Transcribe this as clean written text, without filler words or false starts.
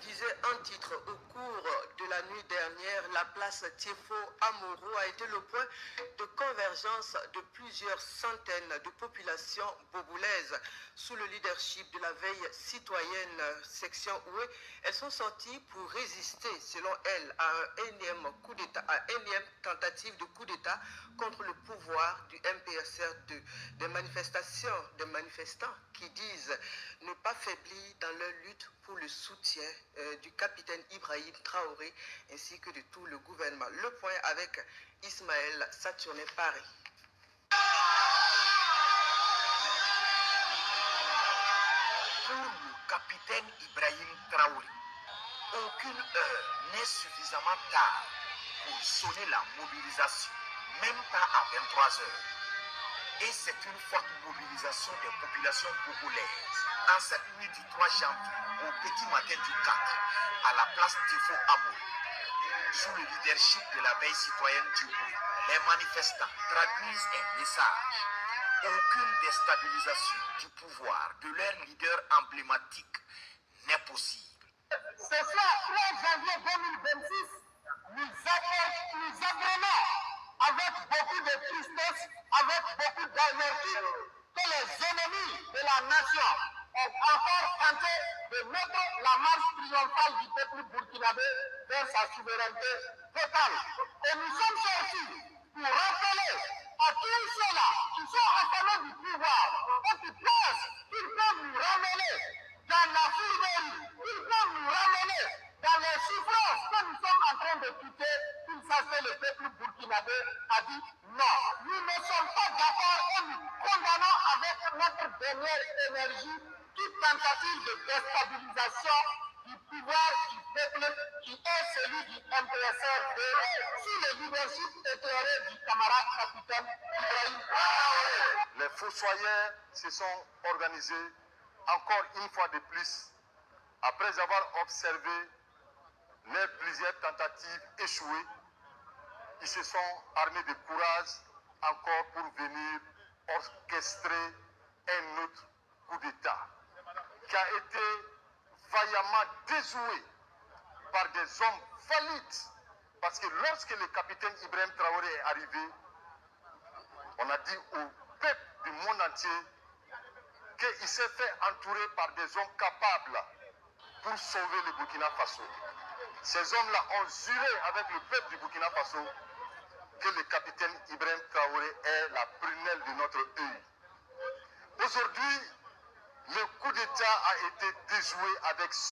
disait un titre au cours de la nuit dernière, la place Tiefo Amoro a été le point de convergence de plusieurs centaines de populations boboulaises sous le leadership de la veille citoyenne section Oué. Elles sont sorties pour résister, selon elles, à un énième coup d'État, à une énième tentative de coup d'État contre le pouvoir du MPSR2. Des manifestants qui disent ne pas faiblir dans leur lutte pour le soutien du capitaine Ibrahim Traoré ainsi que de tout le gouvernement. Le point avec Ismaël Saturné Paris. Pour le capitaine Ibrahim Traoré, aucune heure n'est suffisamment tard pour sonner la mobilisation, même pas à 23 heures. Et c'est une forte mobilisation des populations bobolaises en cette nuit du 3 janvier au petit matin du 4 à la place Tiefo Amoro. Sous le leadership de la veille citoyenne du Bouy, les manifestants traduisent un message. Aucune déstabilisation du pouvoir de leur leader emblématique n'est possible. Ce soir, 3 janvier 2026, nous apprenons avec beaucoup de tristesse, avec beaucoup d'amertume, que les ennemis de la nation ont encore tenté de mettre la marche triomphale du peuple burkinabé vers sa souveraineté totale. Et nous sommes sortis pour rappeler à tous ceux-là qui sont affamés du pouvoir et qui pensent qu'ils peuvent nous ramener dans la fourberie, qu'ils peuvent nous ramener dans les souffrances que nous sommes en train de quitter, qu'ils sachent que le peuple burkinabé a dit non. Nous ne sommes pas d'accord et nous condamnons avec notre dernière énergie toute tentative de déstabilisation du pouvoir du peuple qui est celui du MPSR2 sous le leadership éclairé du camarade capitaine Ibrahim Traoré. Les fossoyeurs se sont organisés encore une fois de plus après avoir observé les plusieurs tentatives échouées. Ils se sont armés de courage encore pour venir orchestrer un autre coup d'État qui a été vaillamment déjoué par des hommes valides. Parce que lorsque le capitaine Ibrahim Traoré est arrivé, on a dit au peuple du monde entier qu'il s'est fait entourer par des hommes capables pour sauver le Burkina Faso. Ces hommes-là ont juré avec le peuple du Burkina Faso que le capitaine Ibrahim Traoré est la prunelle de notre œil. Aujourd'hui, le coup d'État a été déjoué avec